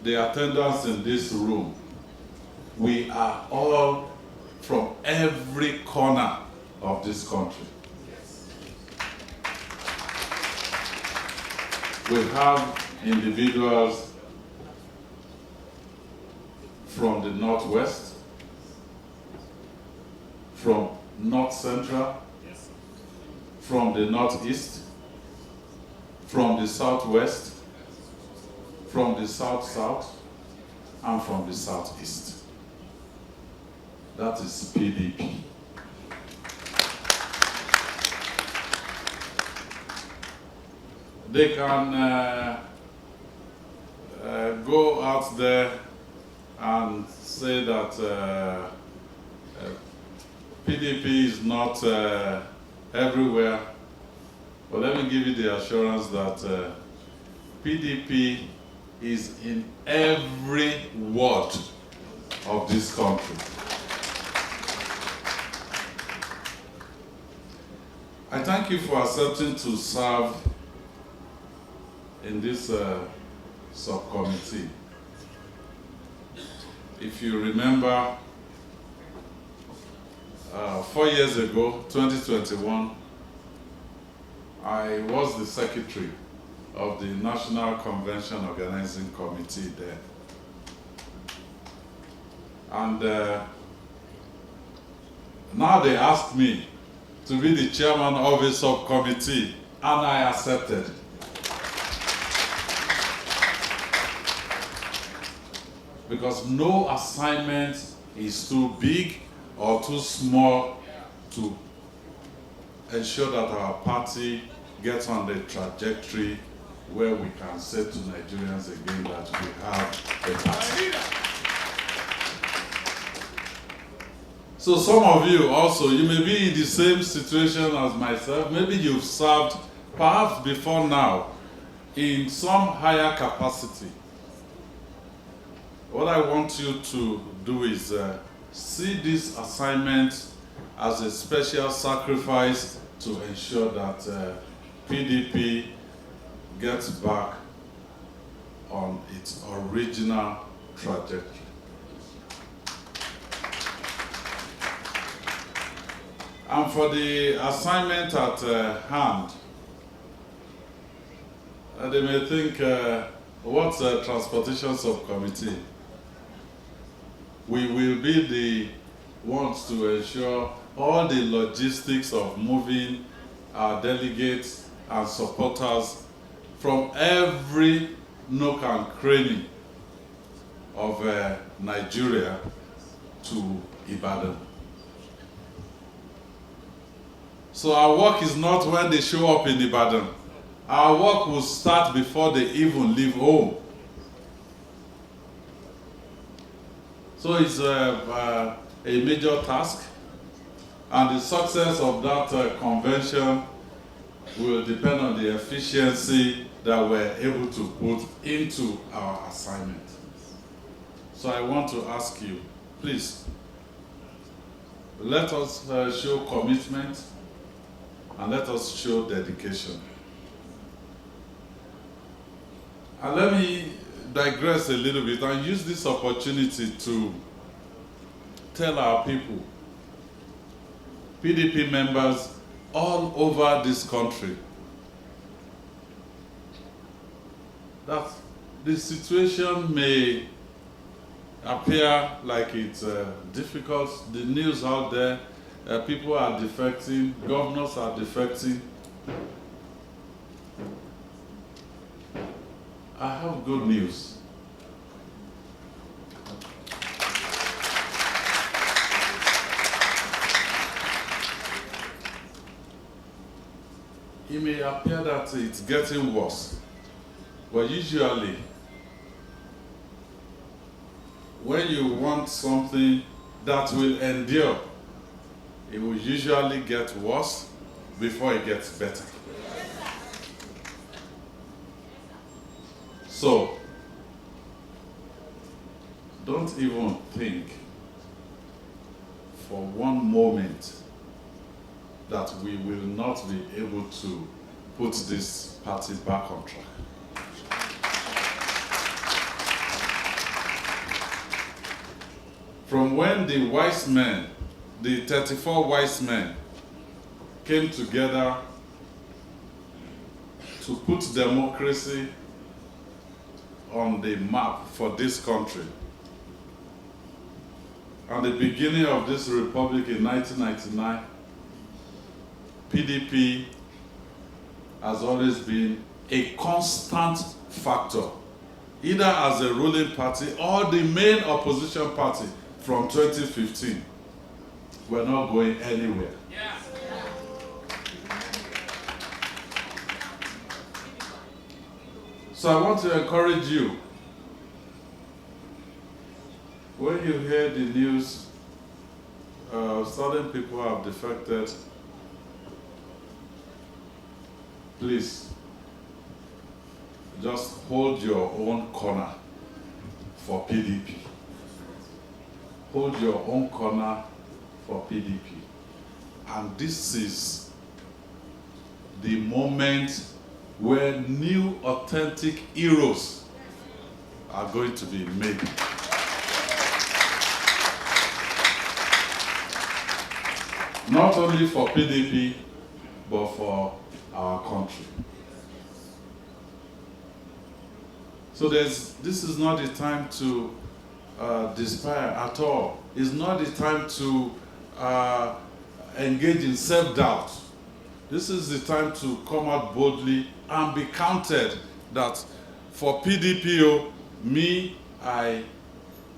the attendants in this room, we are all from every corner of this country. We have individuals from the Northwest, from North Central, from the Northeast, from the Southwest, from the South-South, and from the Southeast. That is PDP. They can go out there and say that PDP is not everywhere. But let me give you the assurance that PDP is in every ward of this country. I thank you for accepting to serve in this subcommittee. If you remember, 4 years ago, 2021, I was the secretary of the National Convention Organizing Committee there. And now they asked me to be the chairman of a subcommittee, and I accepted. Because no assignment is too big or too small to ensure that our party gets on the trajectory where we can say to Nigerians again that we have a party. So some of you also, you may be in the same situation as myself. Maybe you've served, perhaps before now, in some higher capacity. What I want you to do is see this assignment as a special sacrifice to ensure that PDP gets back on its original trajectory. And for the assignment at hand, they may think, what's a transportation subcommittee? We will be the ones to ensure all the logistics of moving our delegates and supporters from every nook and cranny of Nigeria to Ibadan. So our work is not when they show up in Ibadan. Our work will start before they even leave home. So it's a major task, and the success of that convention will depend on the efficiency that we're able to put into our assignment. So I want to ask you, please, let us show commitment and let us show dedication. And let me digress a little bit and use this opportunity to tell our people, PDP members all over this country, that the situation may appear like it's difficult. The news out there, people are defecting, governors are defecting. I have good news. It may appear that it's getting worse, but usually, when you want something that will endure, it will usually get worse before it gets better. So, don't even think for one moment that we will not be able to put this party back on track. from when the wise men, the 34 wise men, came together to put democracy on the map for this country. At the beginning of this republic in 1999, PDP has always been a constant factor, either as a ruling party or the main opposition party from 2015. We're not going anywhere. Yeah. So I want to encourage you, when you hear the news, certain people have defected, please, just hold your own corner for PDP. Hold your own corner for PDP. And this is the moment where new authentic heroes are going to be made. Not only for PDP, but for our country. So this is not the time to despair at all. It's not the time to engage in self-doubt. This is the time to come out boldly and be counted that for PDP, me, I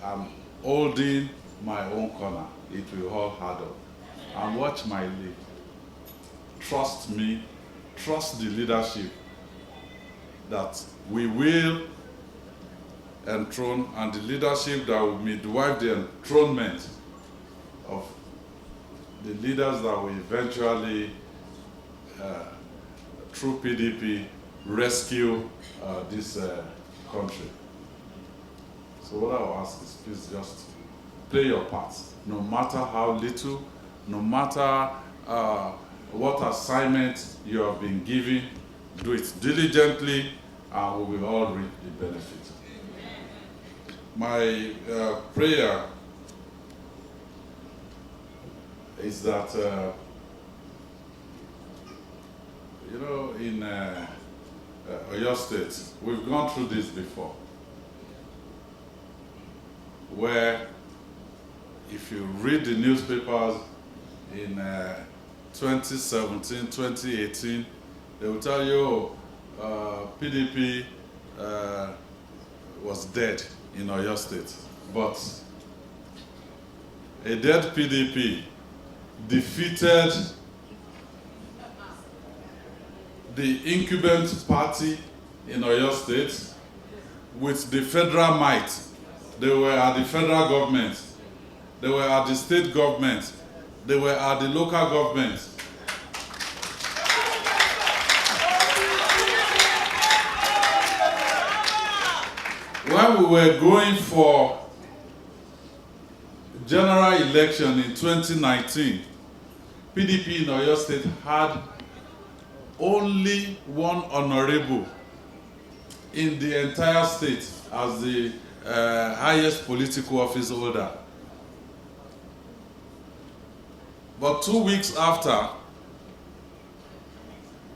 am holding my own corner. It will all harden. And watch my lead. Trust me, trust the leadership that we will enthrone, and the leadership that will midwife the enthronement of the leaders that will eventually, through PDP, rescue this country. So what I will ask is, please just play your part, no matter how little, no matter what assignment you have been given, do it diligently, and we will all reap the benefit. My prayer is that, you know, in Oyo State, we've gone through this before, where if you read the newspapers in 2017, 2018, they will tell you, PDP was dead in Oyo State. But a dead PDP defeated the incumbent party in Oyo State with the federal might. They were at the federal government, they were at the state government, they were at the local government. When we were going for general election in 2019, PDP in Oyo State had only one honorable in the entire state as the highest political office holder. But 2 weeks after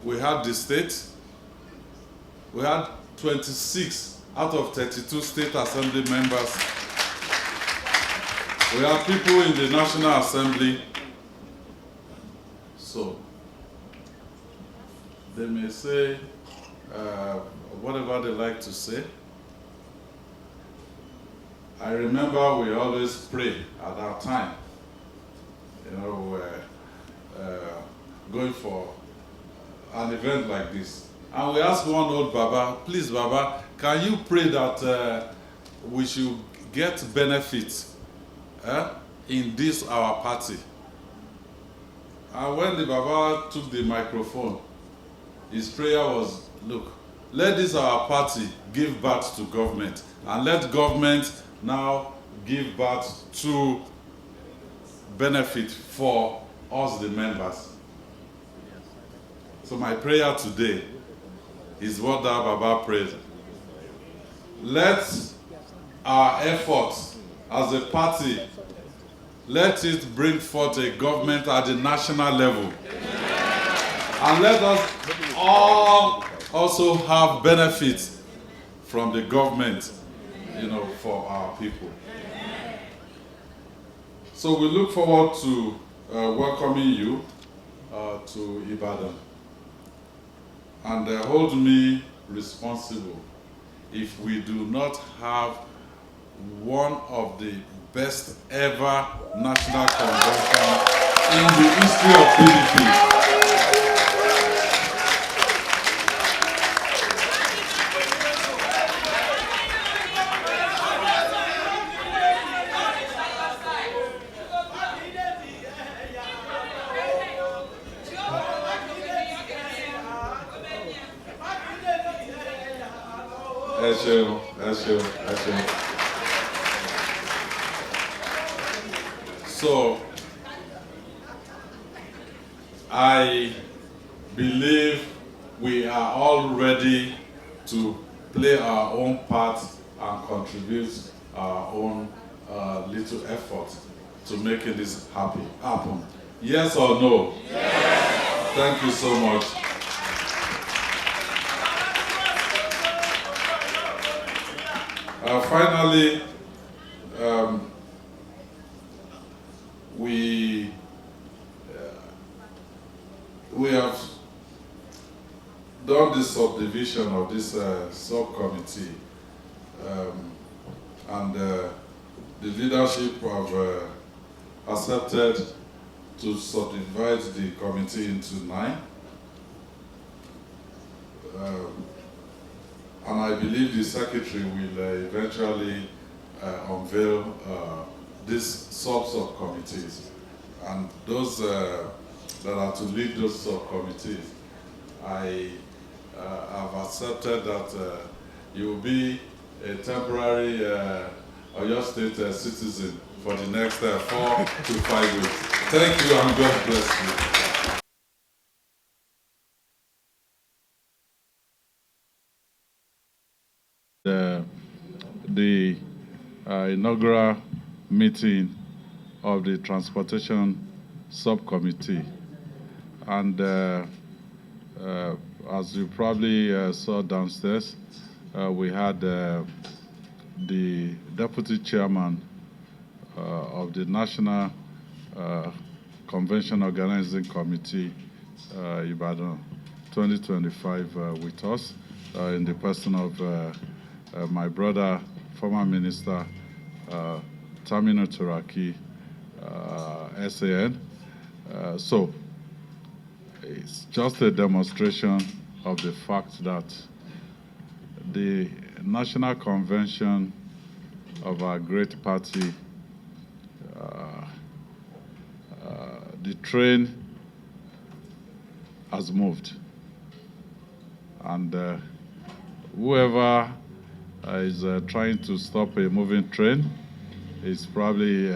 we had the state, we had 26 out of 32 state assembly members. We have people in the National Assembly. So they may say whatever they like to say. I remember we always pray at that time. You know, we were going for an event like this. And we asked one old Baba, please Baba, can you pray that we should get benefits in this, our party? And when the Baba took the microphone, his prayer was, look, let this our party give birth to government, and let government now give birth to benefit for us, the members. So my prayer today is what that Baba prayed. Let our efforts as a party let it bring forth a government at the national level. And let us all also have benefits from the government, for our people. So we look forward to welcoming you to Ibadan. And hold me responsible if we do not have one of the best ever national convention in the history of PDP. So, I believe we are all ready to play our own part and contribute our own little effort to making this happen. Yes or no? Yes. Thank you so much. Finally, we have done the subdivision of this subcommittee, and the leadership have accepted to subdivide the committee into 9. And I believe the secretary will eventually unveil these subcommittees. And those that are to lead those subcommittees, I have accepted that you will be a temporary Oyo State citizen for the next 4 to 5 weeks. Thank you, and God bless you. The inaugural meeting of the Transportation Subcommittee. And as you probably saw downstairs, we had the Deputy Chairman of the National Convention Organizing Committee, Ibadan 2025 with us, in the person of my brother, former Minister Tamino Turaki, SAN. So it's just a demonstration of the fact that the National Convention of our great party, the train has moved. And whoever is trying to stop a moving train is probably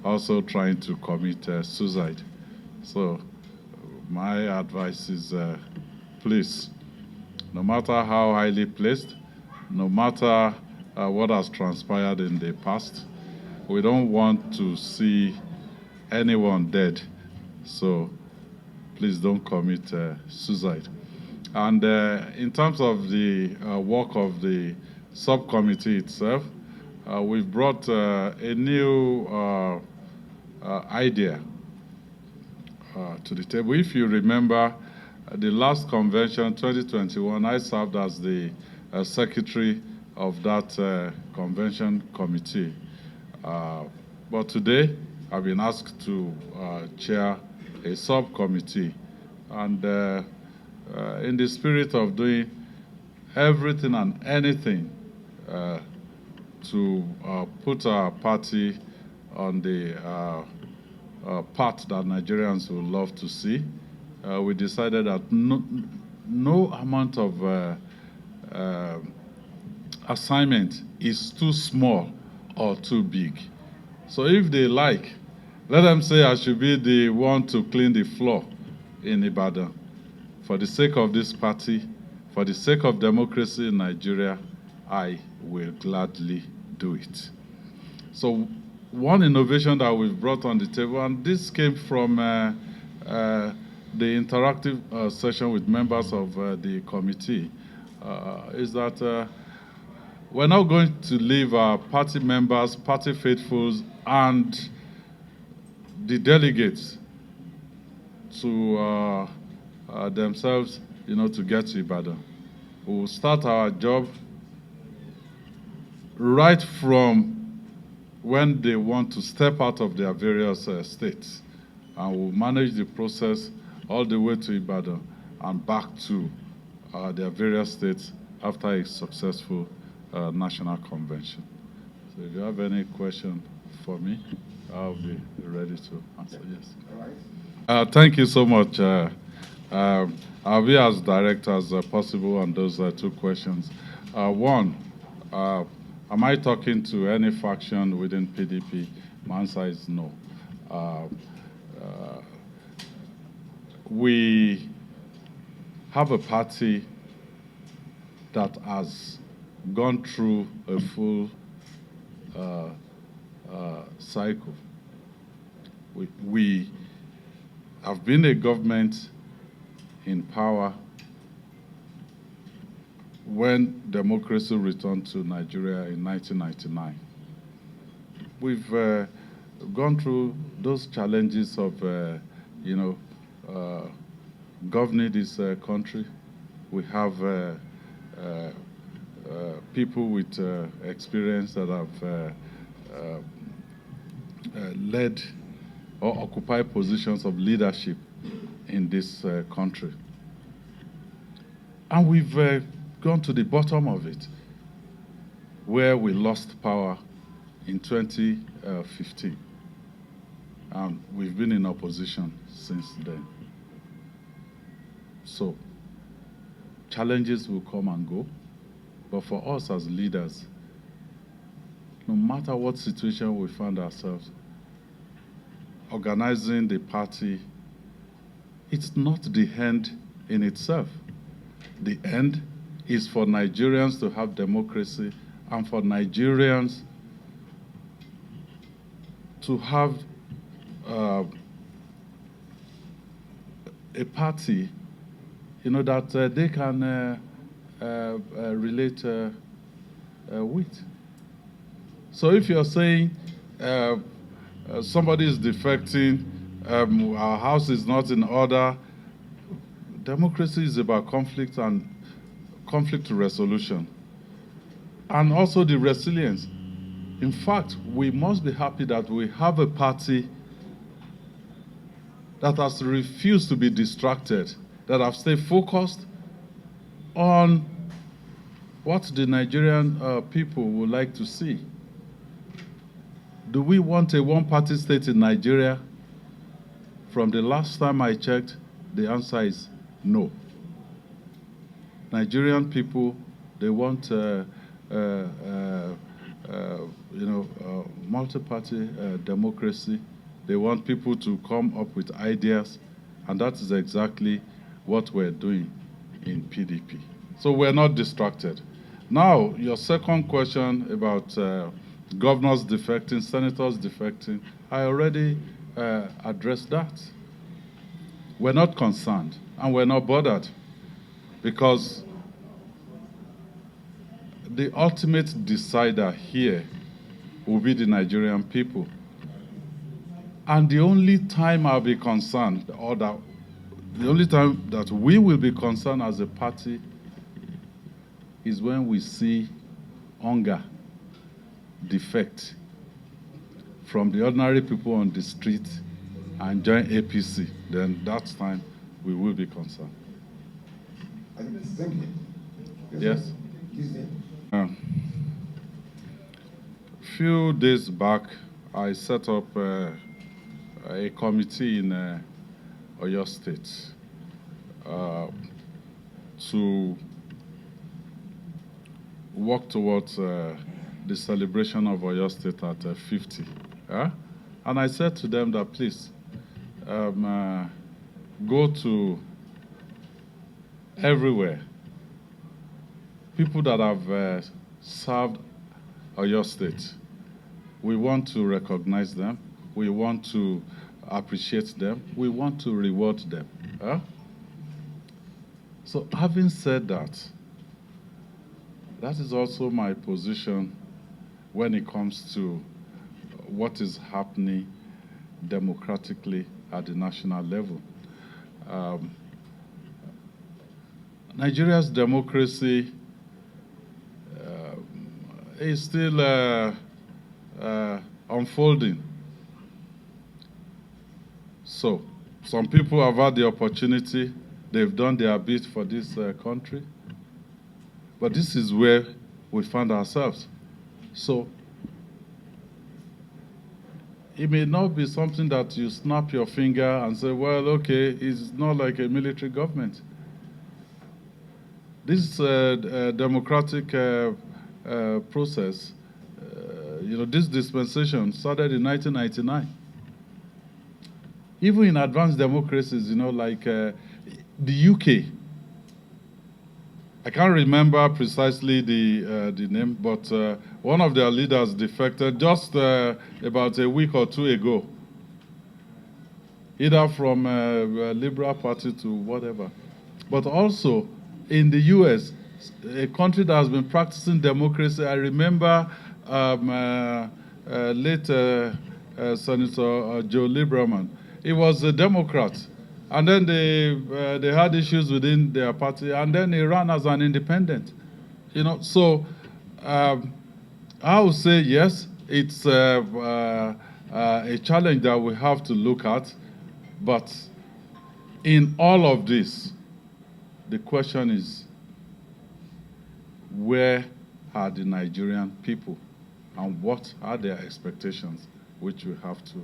also trying to commit suicide. So my advice is, please, no matter how highly placed, no matter what has transpired in the past, we don't want to see anyone dead. So please don't commit suicide. And in terms of the work of the subcommittee itself, we've brought a new idea to the table. If you remember, the last convention, 2021, I served as the secretary of that convention committee. But today, I've been asked to chair a subcommittee. And in the spirit of doing everything and anything to put our party on the path that Nigerians would love to see, we decided that no amount of assignment is too small or too big. So if they like, let them say I should be the one to clean the floor in Ibadan. For the sake of this party, for the sake of democracy in Nigeria, I will gladly do it. So one innovation that we've brought on the table, and this came from the interactive session with members of the committee, is that we're now going to leave our party members, party faithfuls, and the delegates to themselves, to get to Ibadan. We'll start our job right from when they want to step out of their various states, and we'll manage the process all the way to Ibadan and back to their various states after a successful national convention. So if you have any question for me, I'll be ready to answer. Yes. All right. Thank you so much. I'll be as direct as possible on those two questions. One, am I talking to any faction within PDP? My answer is no. We have a party that has gone through a full cycle. We have been a government in power when democracy returned to Nigeria in 1999. We've gone through those challenges of, governing this country. We have people with experience that have led or occupied positions of leadership in this country. And we've gone to the bottom of it, where we lost power in 2015. And we've been in opposition since then. So, challenges will come and go, but for us as leaders, no matter what situation we find ourselves, organizing the party, it's not the end in itself. The end is for Nigerians to have democracy and for Nigerians to have a party, that they can relate with. So if you're saying somebody is defecting, our house is not in order, democracy is about conflict and conflict resolution, and also the resilience. In fact, we must be happy that we have a party that has refused to be distracted, that have stayed focused on what the Nigerian people would like to see. Do we want a one-party state in Nigeria? From the last time I checked, the answer is no. Nigerian people, they want multi-party democracy. They want people to come up with ideas, and that is exactly what we're doing in PDP. So we're not distracted. Now, your second question about governors defecting, senators defecting, I already addressed that. We're not concerned, and we're not bothered, because the ultimate decider here will be the Nigerian people. And the only time I'll be concerned, or the only time that we will be concerned as a party, is when we see hunger defect from the ordinary people on the street and join APC. Then that's time we will be concerned. Thank you. Yes? Few days back, I set up a committee in Oyo State to work towards the celebration of Oyo State at 50. And I said to them that please go to everywhere. People that have served Oyo State, We want to recognize them. We want to appreciate them. We want to reward them. Huh? So having said that, that is also my position when it comes to what is happening democratically at the national level. Nigeria's democracy is still unfolding. So, some people have had the opportunity, they've done their bit for this country, but this is where we find ourselves. So, it may not be something that you snap your finger and say, well, okay, it's not like a military government. This democratic process, this dispensation started in 1999. Even in advanced democracies, like the UK, I can't remember precisely the name, but one of their leaders defected just about a week or two ago, either from a Liberal Party to whatever. But also in the US, a country that has been practicing democracy, I remember late Senator Joe Lieberman. He was a Democrat. And then they had issues within their party, and then he ran as an independent. So I would say yes, it's a challenge that we have to look at. But in all of this, the question is, where are the Nigerian people, and what are their expectations, which we have to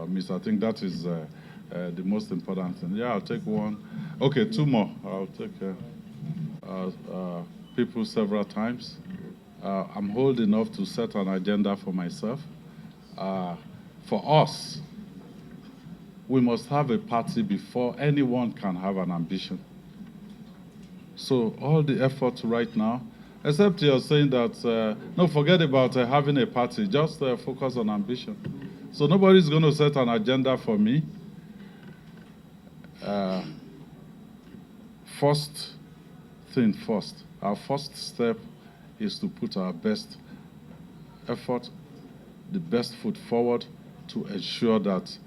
meet? I think that is the most important thing. Yeah, I'll take one. Okay, two more. I'll take people several times. I'm old enough to set an agenda for myself. For us, we must have a party before anyone can have an ambition. So all the effort right now, except you're saying that, no, forget about having a party, just focus on ambition. So nobody's going to set an agenda for me. First thing first, our first step is to put our best effort, the best foot forward to ensure that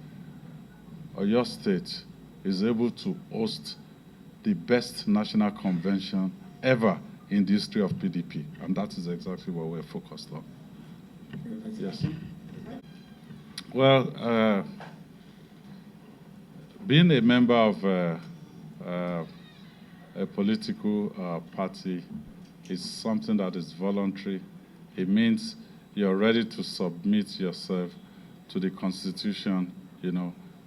your state is able to host the best national convention ever in the history of PDP. And that is exactly what we're focused on. Yes. Well, being a member of a political party is something that is voluntary. It means you're ready to submit yourself to the constitution,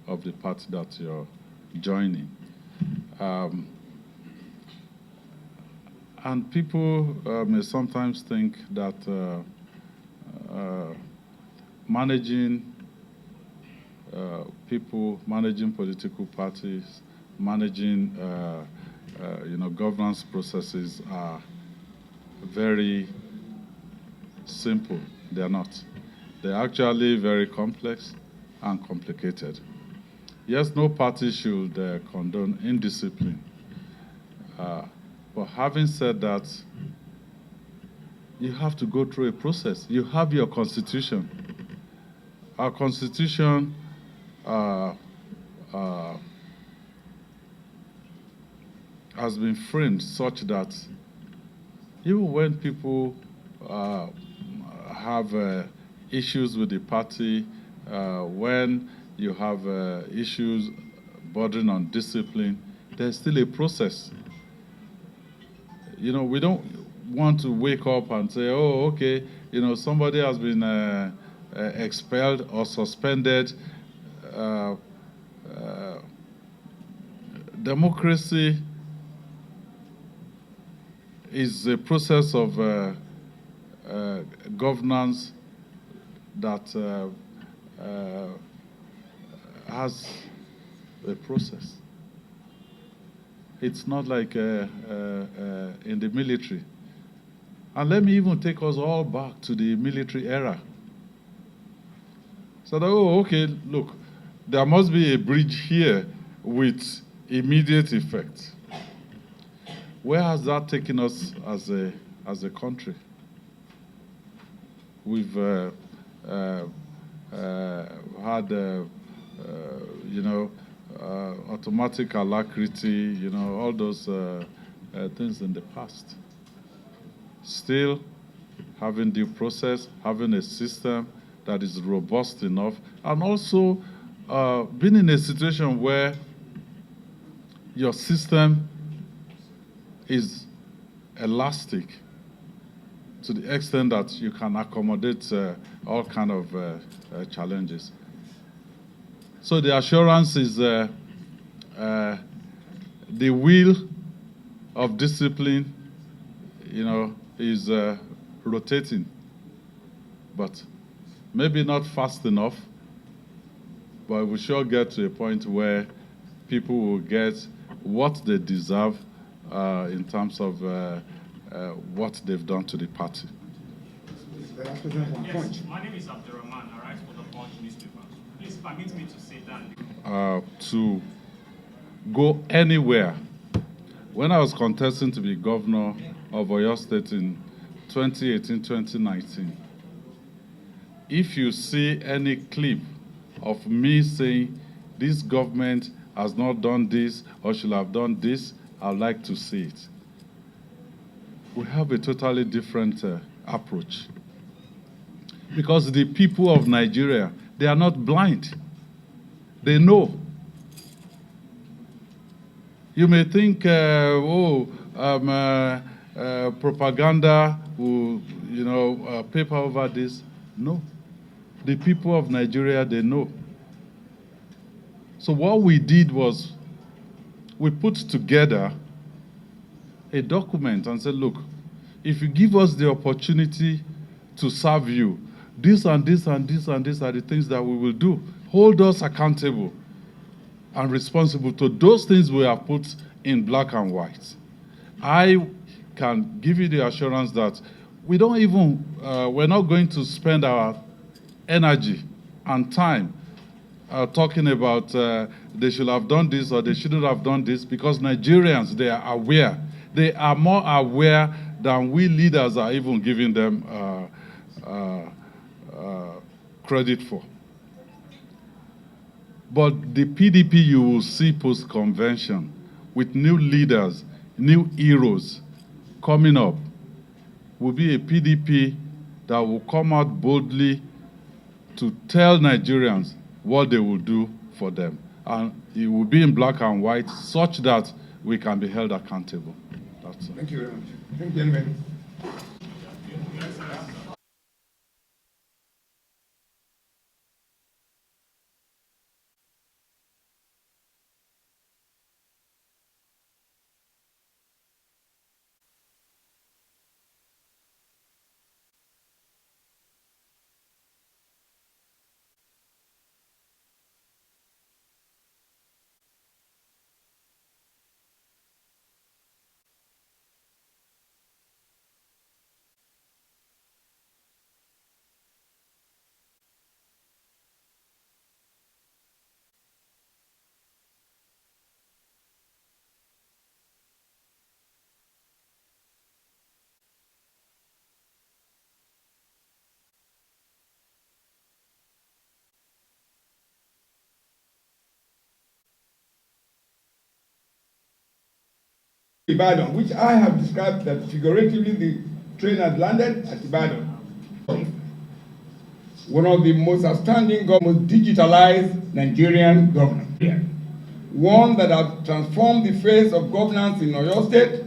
of the party that you're joining. And people may sometimes think that managing people, managing political parties, managing governance processes are very simple. They are not. They're actually very complex and complicated. Yes, no party should condone indiscipline. But having said that, you have to go through a process. You have your constitution. Our constitution has been framed such that even when people have issues with the party, when you have issues bordering on discipline, there's still a process. We don't want to wake up and say, oh, okay, somebody has been expelled or suspended. Democracy is a process of governance that has a process. It's not like in the military. And let me even take us all back to the military era. So, oh, okay, look, there must be a bridge here with immediate effect. Where has that taken us as a country? We've had, automatic alacrity, all those things in the past. Still, having due process, having a system that is robust enough, and also being in a situation where your system is elastic to the extent that you can accommodate all kind of challenges. So the assurance is the wheel of discipline, is rotating, but maybe not fast enough, but we sure get to a point where people will get what they deserve in terms of what they've done to the party. Yes, my name is Abdurrahman, I write for the Punch newspaper. Please permit me to say that. To go anywhere. When I was contesting to be governor of Oyo State in 2018-2019, if you see any clip of me saying this government has not done this or should have done this, I'd like to see it. We have a totally different approach. Because the people of Nigeria, they are not blind. They know. You may think, propaganda will, paper over this. No. The people of Nigeria, they know. So what we did was we put together a document and said, look, if you give us the opportunity to serve you, this and this and this and this are the things that we will do. Hold us accountable and responsible to those things we have put in black and white. I can give you the assurance that we don't even, we're not going to spend our energy and time talking about they should have done this or they shouldn't have done this, because Nigerians, they are aware. They are more aware than we leaders are even giving them credit for. But the PDP you will see post-convention with new leaders, new heroes coming up will be a PDP that will come out boldly to tell Nigerians what they will do for them. And it will be in black and white such that we can be held accountable. That's all. Thank you very much. Thank you, gentlemen. Ibadan, which I have described that figuratively the train had landed at Ibadan. One of the most outstanding, most digitalized Nigerian government. One that has transformed the face of governance in Oyo State